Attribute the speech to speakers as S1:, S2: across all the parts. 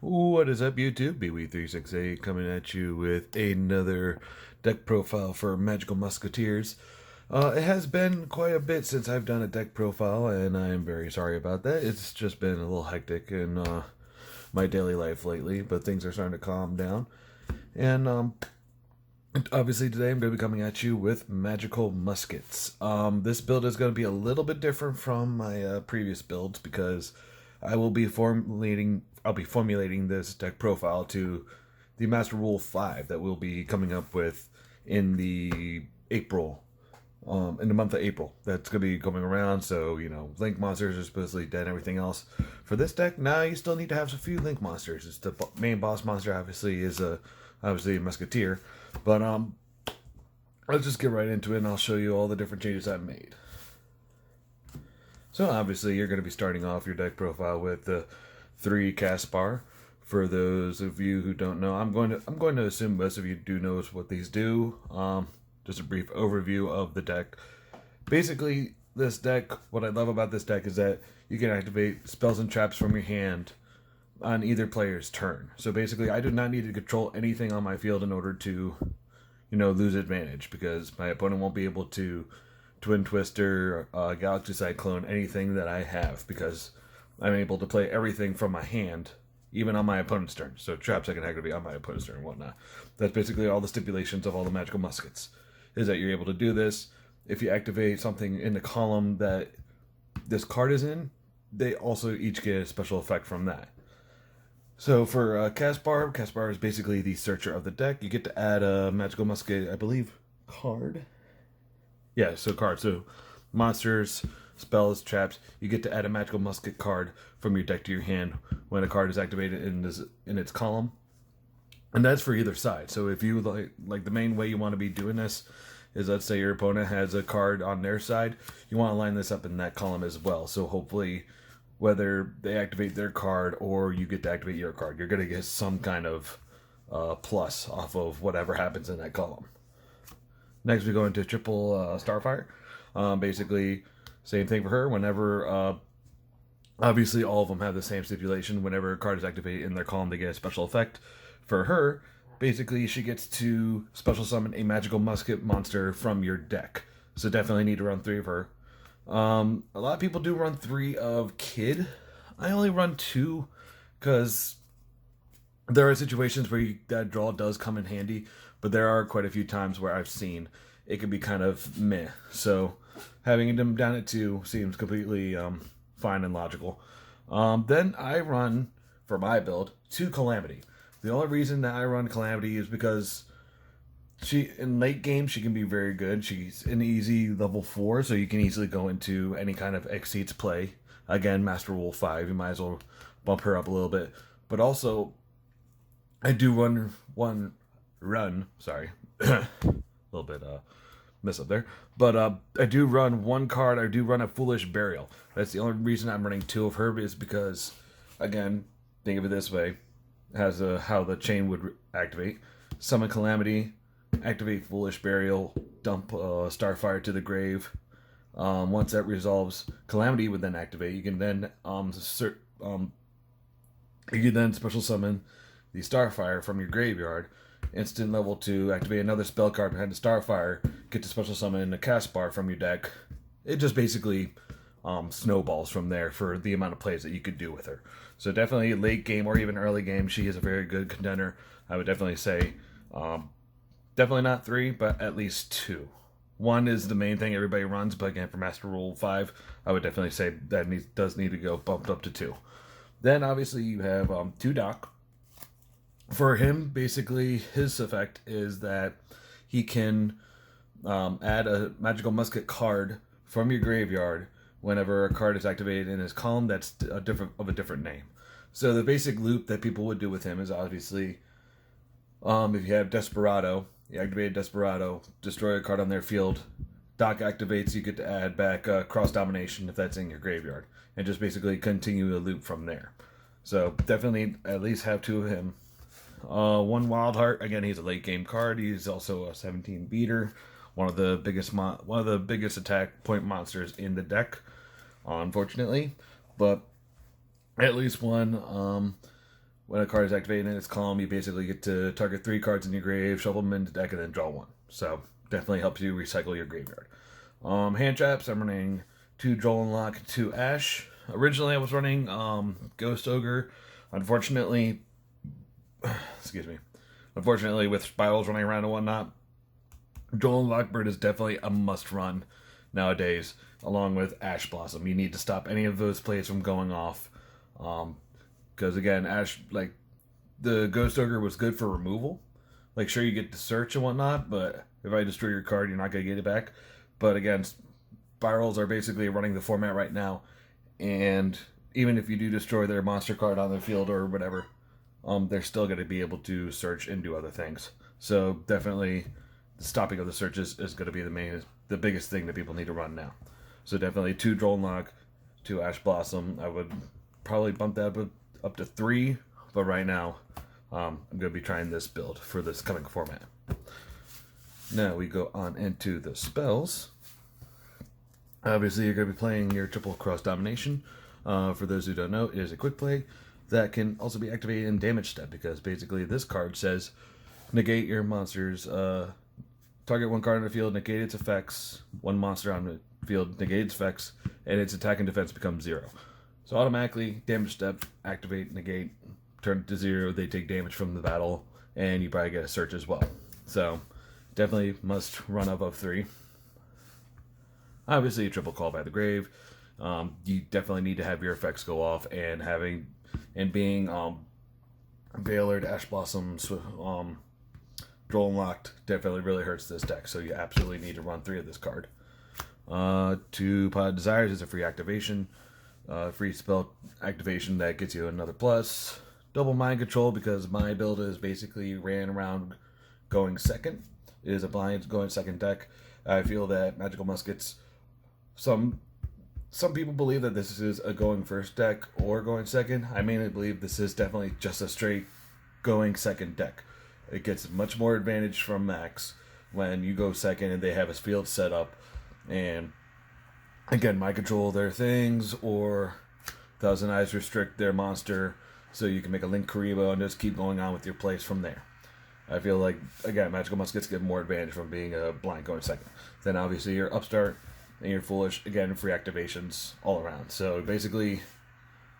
S1: What is up, YouTube? BW368 coming at you with another deck profile for Magical Musketeers. It has been quite a bit since I've done a deck profile, and I am very sorry about that. It's just been a little hectic in my daily life lately, but things are starting to calm down. And obviously today I'm going to be coming at you with Magical Muskets. This build is going to be a little bit different from my previous builds because I'll be formulating this deck profile to the Master Rule 5 that we'll be coming up with in the month of April. That's going to be coming around, so, Link monsters are supposedly dead and everything else. For this deck, now you still need to have a few Link monsters. It's the main boss monster, obviously, is obviously a Musketeer. But, let's just get right into it, and I'll show you all the different changes I've made. So, obviously, you're going to be starting off your deck profile with the 3 Caspar. For those of you who don't know, I'm going to assume most of you do know what these do. Just a brief overview of the deck. Basically, this deck, what I love about this deck is that you can activate spells and traps from your hand on either player's turn. So basically, I do not need to control anything on my field in order to, lose advantage, because my opponent won't be able to Twin Twister, Galaxy Cyclone, anything that I have, because I'm able to play everything from my hand, even on my opponent's turn. So traps I can activate on my opponent's turn and whatnot. That's basically all the stipulations of all the Magical Muskets, is that you're able to do this. If you activate something in the column that this card is in, they also each get a special effect from that. So for Caspar is basically the searcher of the deck. You get to add a Magical Musket, I believe, card. Yeah, so card. So monsters, spells, traps, you get to add a Magical Musket card from your deck to your hand when a card is activated in its column. And that's for either side. So if you like the main way you want to be doing this is, let's say your opponent has a card on their side, you want to line this up in that column as well. So hopefully, whether they activate their card or you get to activate your card, you're going to get some kind of plus off of whatever happens in that column. Next, we go into triple Starfire. Basically, same thing for her. Whenever, obviously, all of them have the same stipulation. Whenever a card is activated in their column, they get a special effect. For her, basically, she gets to special summon a Magical Musket monster from your deck. So definitely need to run 3 of her. A lot of people do run 3 of Kid. I only run 2 because there are situations where that draw does come in handy, but there are quite a few times where I've seen it can be kind of meh. So having them down at 2 seems completely fine and logical. Then I run, for my build, 2 Calamity. The only reason that I run Calamity is because in late game, she can be very good. She's an easy level 4, so you can easily go into any kind of Exceeds play. Again, Master Rule 5, you might as well bump her up a little bit. But also, I do run, sorry, a little bit mess up there. But I do run 1 card, I do run a Foolish Burial. That's the only reason I'm running 2 of her, is because, again, think of it this way, has how the chain would activate. Summon Calamity, activate Foolish Burial, dump Starfire to the grave. Once that resolves, Calamity would then activate. You can then special summon the Starfire from your graveyard. Instant level 2, activate another spell card behind the Starfire, get to special summon a Caspar from your deck. It just basically snowballs from there for the amount of plays that you could do with her. So definitely late game or even early game, she is a very good contender. I would definitely say, definitely not 3, but at least 2. 1 is the main thing everybody runs, but again, for Master Rule 5, I would definitely say that does need to go bumped up to 2. Then obviously you have 2 Doc. For him, basically, his effect is that he can add a Magical Musket card from your graveyard whenever a card is activated in his column that's a different name. So the basic loop that people would do with him is obviously, if you have Desperado, you activate Desperado, destroy a card on their field, Doc activates, you get to add back Cross Domination if that's in your graveyard, and just basically continue the loop from there. So definitely at least have 2 of him. 1 Wild Heart, again, he's a late game card. He's also a 17 beater, one of the biggest attack point monsters in the deck, unfortunately. But at least one when a card is activated in its column, you basically get to target 3 cards in your grave, shuffle them into deck, and then draw 1. So definitely helps you recycle your graveyard. Hand traps, I'm running 2 Droll and Lock, 2 Ash. Originally I was running Ghost Ogre. Unfortunately, excuse me. Unfortunately, with spirals running around and whatnot, Droll and Lockbird is definitely a must run nowadays, along with Ash Blossom. You need to stop any of those plays from going off. Because again, Ash, like, the Ghost Ogre was good for removal. Like, sure, you get to search and whatnot, but if I destroy your card, you're not going to get it back. But again, spirals are basically running the format right now, and even if you do destroy their monster card on their field or whatever, they're still going to be able to search and do other things. So definitely, the stopping of the searches is going to be the biggest thing that people need to run now. So definitely 2 Droll and Lock, 2 Ash Blossom. I would probably bump that up to 3, but right now, I'm going to be trying this build for this coming format. Now we go on into the spells. Obviously, you're going to be playing your Triple Cross Domination. For those who don't know, it is a quick play that can also be activated in damage step, because basically this card says negate your monsters. Target 1 card on the field, negate its effects. 1 monster on the field, negate its effects, and its attack and defense becomes 0. So automatically, damage step, activate, negate, turn it to 0. They take damage from the battle, and you probably get a search as well. So definitely must run above 3. Obviously, a triple call by the grave. You definitely need to have your effects go off, and being Veilered, Ash Blossom, Droll and Locked definitely really hurts this deck. So you absolutely need to run 3 of this card. 2 Pot of Desires is a free activation, free spell activation that gets you another plus. Double Mind Control, because my build is basically ran around going second. It is a blind going second deck. I feel that Magical Muskets, some people believe that this is a going first deck or going second. I mainly believe this is definitely just a straight going second deck. It gets much more advantage from Max when you go second and they have a field set up. And again, Mind Control their things, or Thousand Eyes restrict their monster, so you can make a Link Karibo and just keep going on with your plays from there. I feel like, again, Magical Muskets get more advantage from being a blind going second. Then obviously your Upstart and your Foolish, again, free activations all around. So basically,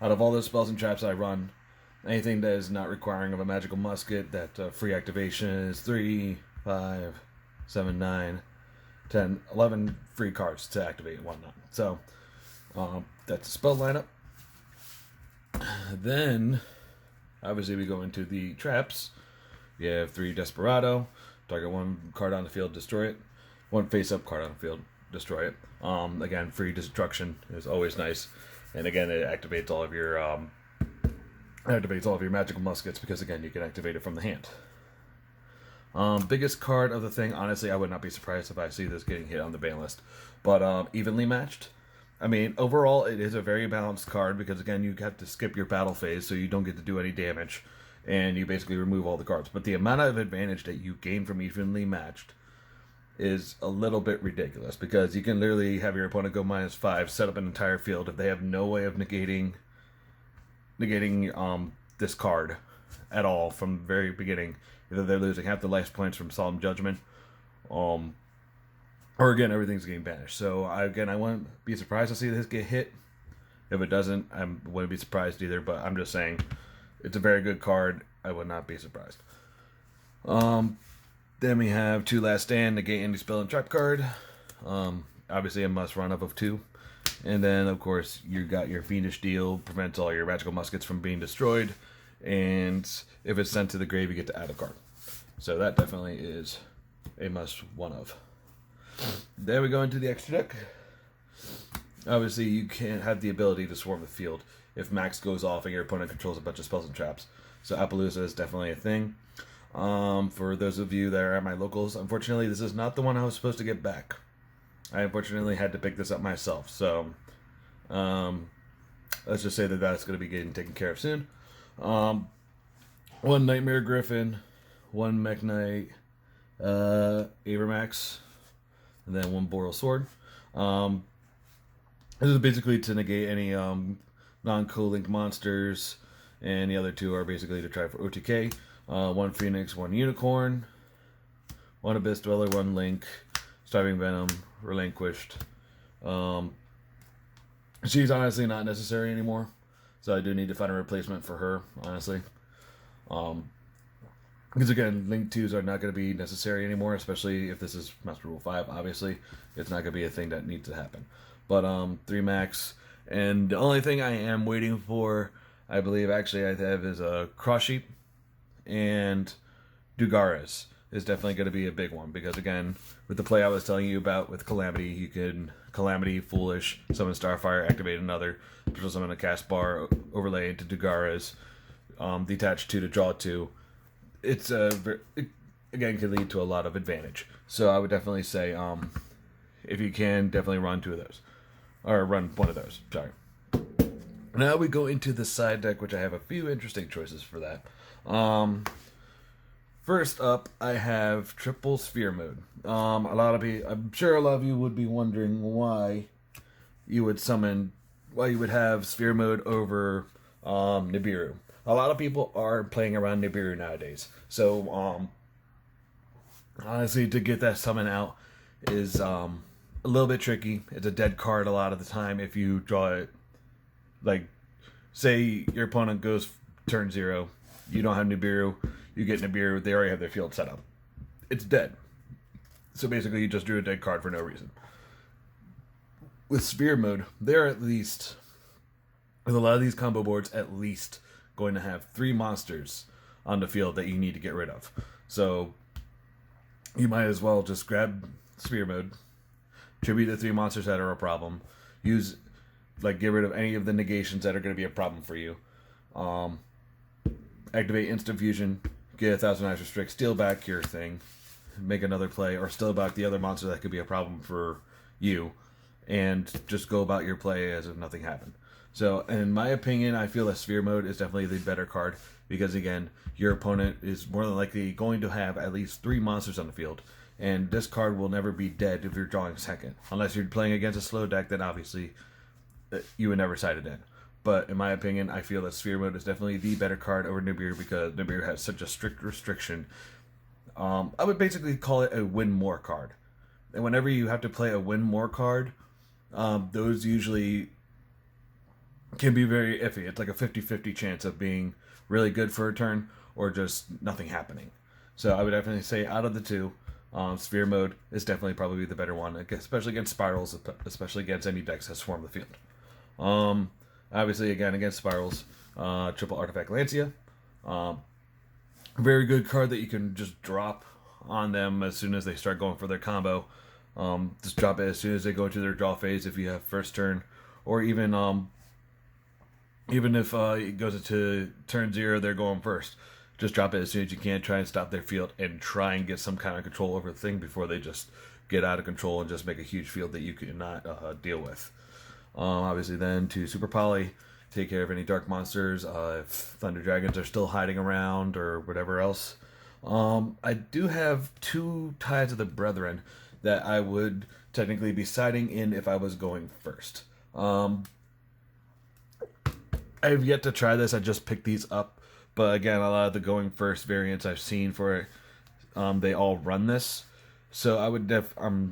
S1: out of all those spells and traps I run, anything that is not requiring of a Magical Musket, that free activation is 3, 5, 7, 9, 10, 11 free cards to activate and whatnot. So that's the spell lineup. Then, obviously, we go into the traps. You have 3 Desperado. Target 1 card on the field, destroy it. 1 face-up card on the field, destroy it. Again, free destruction is always nice. And again, it activates all of your Magical Muskets, because again, you can activate it from the hand. Biggest card of the thing, honestly, I would not be surprised if I see this getting hit on the ban list. But evenly matched. I mean, overall, it is a very balanced card, because again, you have to skip your battle phase, so you don't get to do any damage, and you basically remove all the cards. But the amount of advantage that you gain from evenly matched is a little bit ridiculous, because you can literally have your opponent go -5, set up an entire field if they have no way of negating this card at all from the very beginning. Either they're losing half the life points from Solemn Judgment, or again, everything's getting banished. So I wouldn't be surprised to see this get hit. If it doesn't, I wouldn't be surprised either, but I'm just saying it's a very good card. I would not be surprised. Then we have 2 Last Stand, negate any spell and trap card. Obviously a must run up of 2. And then, of course, you got your Fiendish Deal, prevents all your Magical Muskets from being destroyed. And if it's sent to the grave, you get to add a card. So that definitely is a must one of. Then we go into the extra deck. Obviously, you can't have the ability to swarm the field if Max goes off and your opponent controls a bunch of spells and traps. So Appaloosa is definitely a thing. For those of you that are at my locals, unfortunately, this is not the one I was supposed to get back. I unfortunately had to pick this up myself. So let's just say that that's going to be getting taken care of soon. 1 Nightmare Griffin, 1 Mech Knight, Avermax, and then 1 Boreal Sword. This is basically to negate any non-co-link monsters, and the other 2 are basically to try for OTK. 1 Phoenix, 1 Unicorn, 1 Abyss Dweller, 1 Link, Starving Venom, Relinquished. She's honestly not necessary anymore, so I do need to find a replacement for her, honestly. Because again, Link 2s are not going to be necessary anymore, especially if this is Master Rule 5, obviously. It's not going to be a thing that needs to happen. But 3 max, and the only thing I am waiting for, I believe actually I have, is a Cross Sheep, and Dugares is definitely going to be a big one, because again, with the play I was telling you about with Calamity, you can Calamity, Foolish, summon Starfire, activate another, special summon a cast bar, overlay into Dugares, detach 2 to draw 2. It's again can lead to a lot of advantage. So I would definitely say, if you can, definitely run 2 of those, or run 1 of those. Sorry. Now we go into the side deck, which I have a few interesting choices for that. First up, I have triple sphere mode. I'm sure a lot of you would be wondering why you would have sphere mode over Nibiru. A lot of people are playing around Nibiru nowadays. So, honestly, to get that summon out is a little bit tricky. It's a dead card a lot of the time if you draw it. Like, say your opponent goes turn 0, you don't have Nibiru, you get Nibiru, they already have their field set up. It's dead. So basically, you just drew a dead card for no reason. With sphere mode, they're at least, with a lot of these combo boards, at least going to have 3 monsters on the field that you need to get rid of. So you might as well just grab sphere mode, tribute the 3 monsters that are a problem, get rid of any of the negations that are going to be a problem for you. Activate instant fusion, get 1,000 eyes restrict, steal back your thing, make another play, or steal back the other monster that could be a problem for you, and just go about your play as if nothing happened. So, in my opinion, I feel that sphere mode is definitely the better card, because again, your opponent is more than likely going to have at least 3 monsters on the field, and this card will never be dead if you're drawing second. Unless you're playing against a slow deck, then obviously you would never side it in. But in my opinion, I feel that sphere mode is definitely the better card over Nibiru, because Nibiru has such a strict restriction. I would basically call it a win more card. And whenever you have to play a win more card, those usually can be very iffy. It's like a 50-50 chance of being really good for a turn or just nothing happening. So I would definitely say out of the 2, sphere mode is definitely probably the better one, especially against spirals, especially against any decks that swarm the field. Obviously, again, against spirals, triple artifact Lancia. Very good card that you can just drop on them as soon as they start going for their combo. Just drop it as soon as they go into their draw phase if you have first turn, or even if it goes into turn 0, they're going first. Just drop it as soon as you can, try and stop their field, and try and get some kind of control over the thing before they just get out of control and just make a huge field that you cannot deal with. Obviously then to Super Poly, take care of any dark monsters, if Thunder Dragons are still hiding around or whatever else. I do have 2 Tides of the Brethren that I would technically be siding in if I was going first. I have yet to try this, I just picked these up, but again, a lot of the going first variants I've seen for it, they all run this, so I would definitely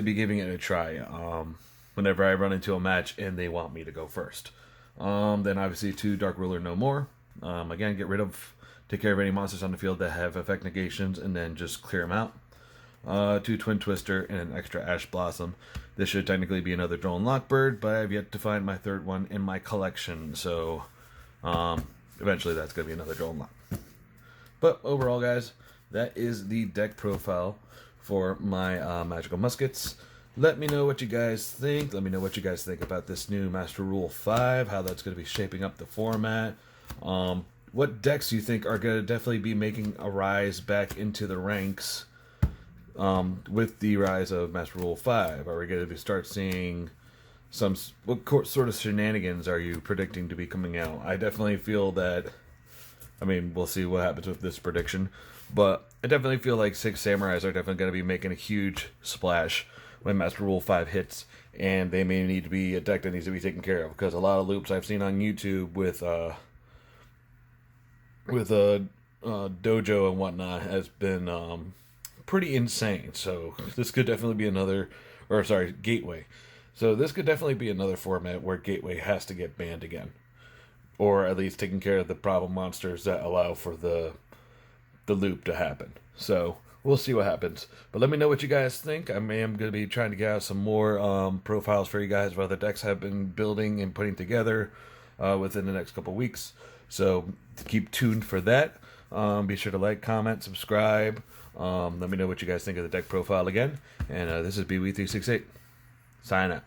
S1: be giving it a try whenever I run into a match and they want me to go first. Then obviously 2 Dark Ruler No More. Again, take care of any monsters on the field that have effect negations, and then just clear them out. 2 Twin Twister and an extra Ash Blossom. This should technically be another Drone Lockbird, but I've yet to find my 3rd one in my collection, so eventually that's going to be another Drone Lock. But overall, guys, that is the deck profile for my Magical Muskets. Let me know what you guys think. Let me know what you guys think about this new Master Rule 5, how that's going to be shaping up the format. What decks you think are going to definitely be making a rise back into the ranks with the rise of Master Rule 5? Are we going to start seeing what sort of shenanigans are you predicting to be coming out? I definitely feel that, we'll see what happens with this prediction, but I definitely feel like 6 Samurais are definitely going to be making a huge splash when Master Rule 5 hits, and they may need to be a deck that needs to be taken care of, because a lot of loops I've seen on YouTube with dojo and whatnot has been pretty insane. So this could definitely be gateway. So this could definitely be another format where gateway has to get banned again, or at least taking care of the problem monsters that allow for the loop to happen. So we'll see what happens. But let me know what you guys think. I am going to be trying to get out some more profiles for you guys of other decks I've been building and putting together within the next couple weeks. So keep tuned for that. Be sure to like, comment, subscribe. Let me know what you guys think of the deck profile again. And this is BW368. Sign out.